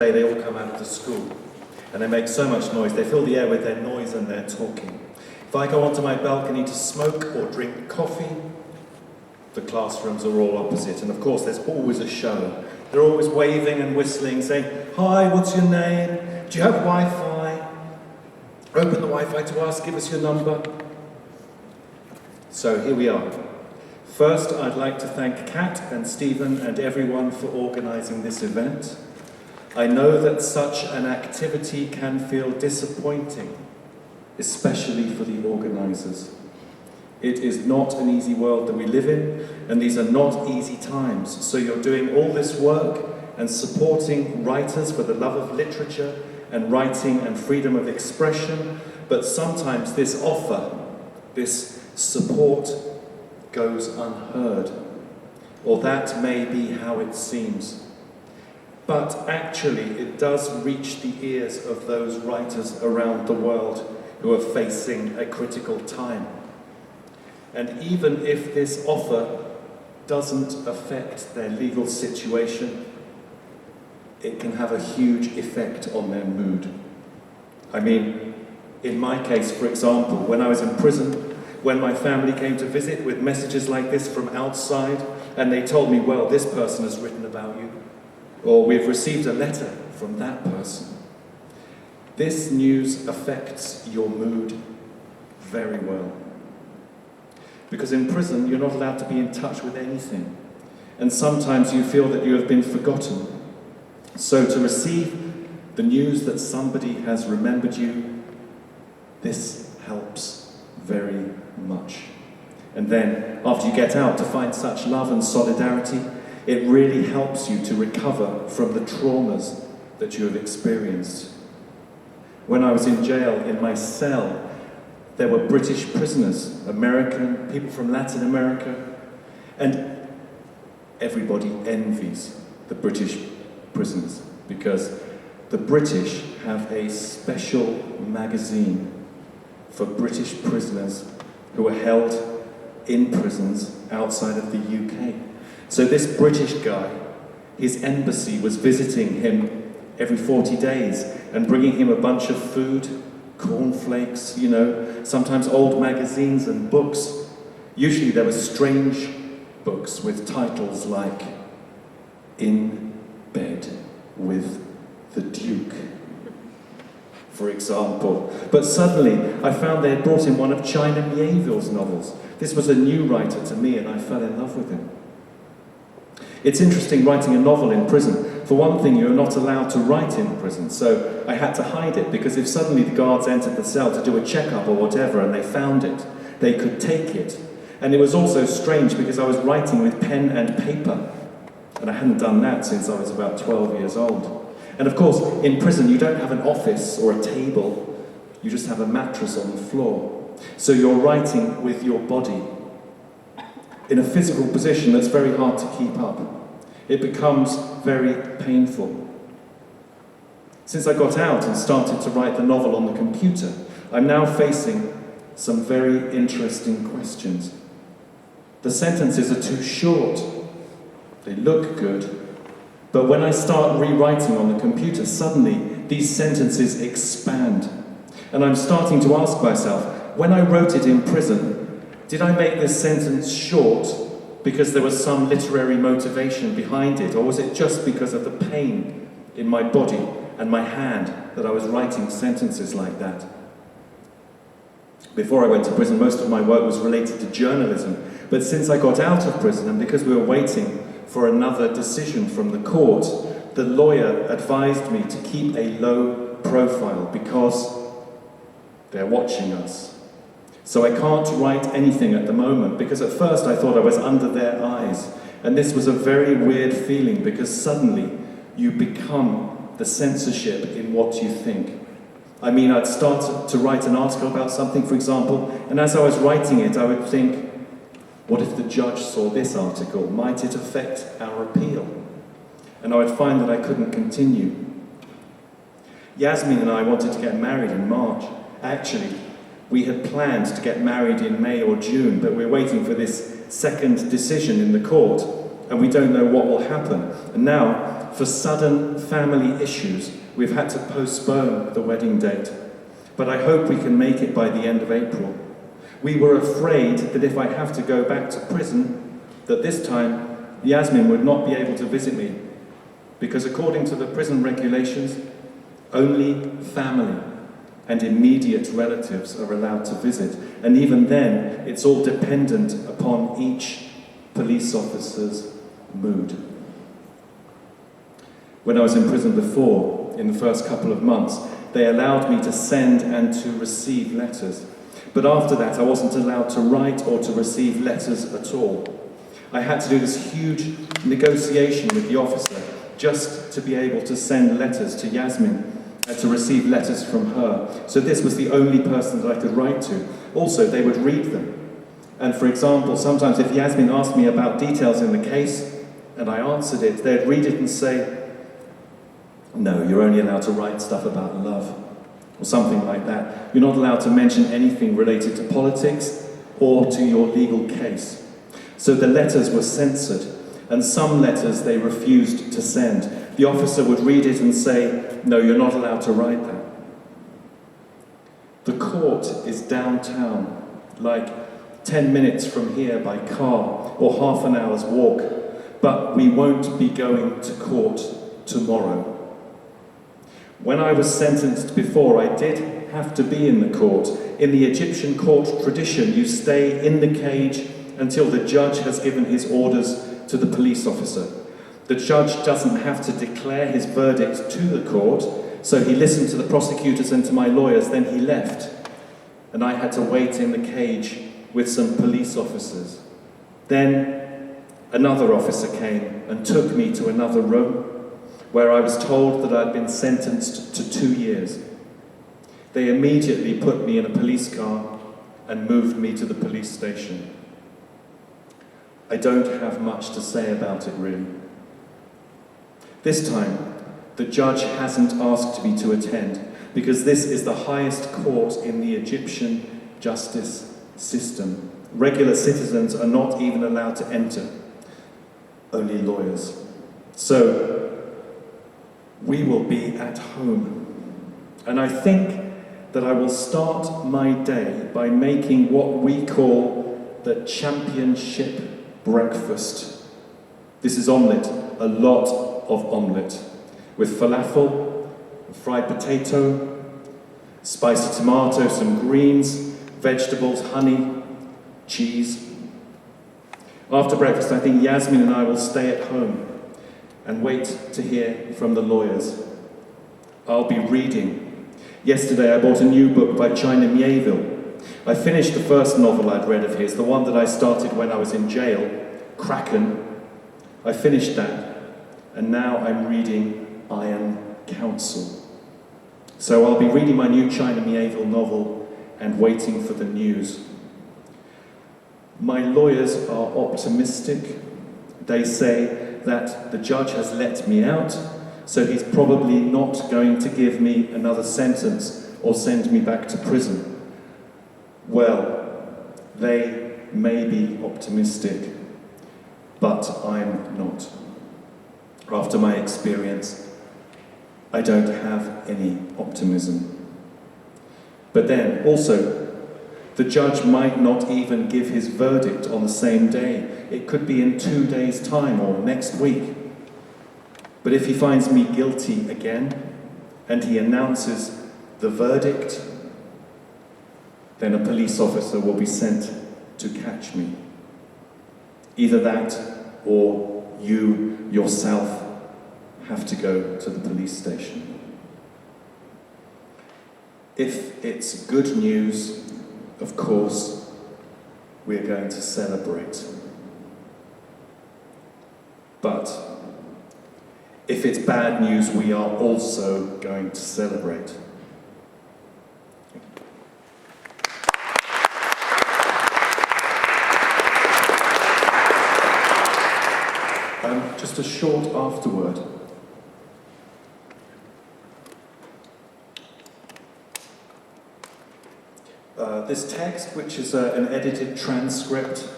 They all come out of the school and they make so much noise. They fill the air with their noise and their talking. If I go onto my balcony to smoke or drink coffee, the classrooms are all opposite. And of course, there's always a show. They're always waving and whistling, saying, "Hi, what's your name? Do you have Wi-Fi? Open the Wi-Fi to us, give us your number." So here we are. First, I'd like to thank Kat and Stephen and everyone for organising this event. I know that such an activity can feel disappointing, especially for the organisers. It is not an easy world that we live in, and these are not easy times. So you're doing all this work and supporting writers for the love of literature and writing and freedom of expression, but sometimes this offer, this support goes unheard, or that may be how it seems. But actually, it does reach the ears of those writers around the world who are facing a critical time. And even if this offer doesn't affect their legal situation, it can have a huge effect on their mood. I mean, in my case, for example, when I was in prison, when my family came to visit with messages like this from outside, and they told me, "Well, this person has written about you," or "We've received a letter from that person." This news affects your mood very well. Because in prison, you're not allowed to be in touch with anything. And sometimes you feel that you have been forgotten. So to receive the news that somebody has remembered you, this helps very much. And then, after you get out, to find such love and solidarity, it really helps you to recover from the traumas that you have experienced. When I was in jail, in my cell, there were British prisoners, American, people from Latin America, and everybody envies the British prisoners because the British have a special magazine for British prisoners who are held in prisons outside of the UK. So this British guy, his embassy was visiting him every 40 days and bringing him a bunch of food, cornflakes, sometimes old magazines and books. Usually there were strange books with titles like "In Bed with the Duke," for example. But suddenly I found they had brought in one of China Miéville's novels. This was a new writer to me and I fell in love with him. It's interesting writing a novel in prison. For one thing, you're not allowed to write in prison, so I had to hide it, because if suddenly the guards entered the cell to do a checkup or whatever and they found it, they could take it. And it was also strange because I was writing with pen and paper, and I hadn't done that since I was about 12 years old. And of course, in prison you don't have an office or a table, you just have a mattress on the floor. So you're writing with your body, in a physical position that's very hard to keep up. It becomes very painful. Since I got out and started to write the novel on the computer, I'm now facing some very interesting questions. The sentences are too short. They look good. But when I start rewriting on the computer, suddenly these sentences expand. And I'm starting to ask myself, when I wrote it in prison, did I make this sentence short because there was some literary motivation behind it, or was it just because of the pain in my body and my hand that I was writing sentences like that? Before I went to prison, most of my work was related to journalism, but since I got out of prison, and because we were waiting for another decision from the court, the lawyer advised me to keep a low profile because they're watching us. So I can't write anything at the moment, because at first I thought I was under their eyes. And this was a very weird feeling, because suddenly you become the censorship in what you think. I mean, I'd start to write an article about something, for example, and as I was writing it, I would think, what if the judge saw this article? Might it affect our appeal? And I would find that I couldn't continue. Yasmin and I wanted to get married in March. Actually, we had planned to get married in May or June, but we're waiting for this second decision in the court, and we don't know what will happen. And now, for sudden family issues, we've had to postpone the wedding date. But I hope we can make it by the end of April. We were afraid that if I have to go back to prison, that this time Yasmin would not be able to visit me, because according to the prison regulations, only family and immediate relatives are allowed to visit. And even then, it's all dependent upon each police officer's mood. When I was in prison before, in the first couple of months, they allowed me to send and to receive letters. But after that, I wasn't allowed to write or to receive letters at all. I had to do this huge negotiation with the officer just to be able to send letters to Yasmin and to receive letters from her. So this was the only person that I could write to. Also, they would read them. And for example, sometimes if Yasmin asked me about details in the case and I answered it, they'd read it and say, "No, you're only allowed to write stuff about love," or something like that. "You're not allowed to mention anything related to politics or to your legal case." So the letters were censored, and some letters they refused to send. The officer would read it and say, "No, you're not allowed to write that." The court is downtown, like 10 minutes from here by car, or half an hour's walk, but we won't be going to court tomorrow. When I was sentenced before, I did have to be in the court. In the Egyptian court tradition, you stay in the cage until the judge has given his orders to the police officer. The judge doesn't have to declare his verdict to the court, so he listened to the prosecutors and to my lawyers, then he left. And I had to wait in the cage with some police officers. Then another officer came and took me to another room, where I was told that I'd been sentenced to 2 years. They immediately put me in a police car and moved me to the police station. I don't have much to say about it, really. This time, the judge hasn't asked me to attend, because this is the highest court in the Egyptian justice system. Regular citizens are not even allowed to enter, only lawyers. So, we will be at home. And I think that I will start my day by making what we call the championship breakfast. This is omelette, a lot of omelette, with falafel, fried potato, spicy tomato, some greens, vegetables, honey, cheese. After breakfast, I think Yasmin and I will stay at home and wait to hear from the lawyers. I'll be reading. Yesterday I bought a new book by China Mieville. I finished the first novel I'd read of his, the one that I started when I was in jail, Kraken. I finished that, and now I'm reading Iron Council. So I'll be reading my new China Mieville novel and waiting for the news. My lawyers are optimistic. They say that the judge has let me out, so he's probably not going to give me another sentence or send me back to prison. Well, they may be optimistic, but I'm not. After my experience, I don't have any optimism. But then, also, the judge might not even give his verdict on the same day. It could be in 2 days' time or next week. But if he finds me guilty again, and he announces the verdict, then a police officer will be sent to catch me. Either that, or you yourself have to go to the police station. If it's good news, of course, we're going to celebrate. But if it's bad news, we are also going to celebrate. Just a short afterword. This text, which is an edited transcript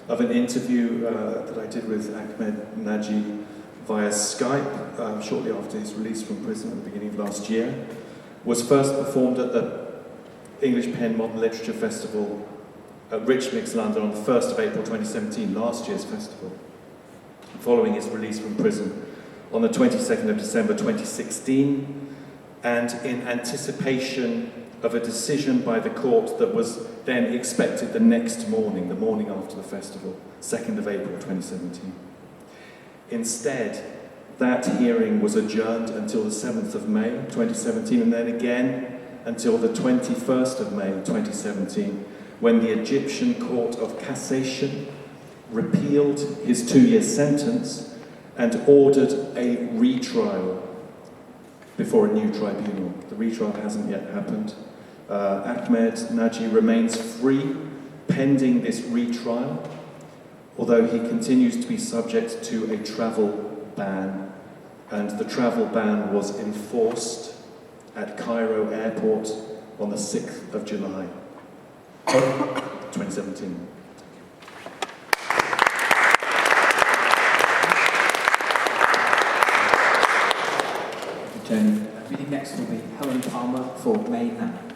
of an interview that I did with Ahmed, Naji, via Skype shortly after his release from prison at the beginning of last year, was first performed at the English Pen Modern Literature Festival at Rich Mix London on the 1st of April 2017, last year's festival, following his release from prison on the 22nd of December 2016, and in anticipation of a decision by the court that was then expected the next morning, the morning after the festival, 2nd of April 2017. Instead, that hearing was adjourned until the 7th of May 2017, and then again until the 21st of May 2017, when the Egyptian Court of Cassation repealed his 2-year sentence and ordered a retrial before a new tribunal. The retrial hasn't yet happened. Ahmed Naji remains free pending this retrial, although he continues to be subject to a travel ban, and the travel ban was enforced at Cairo Airport on the 6th of July 2017. Tony. Reading next will be Helen Palmer for May Ann.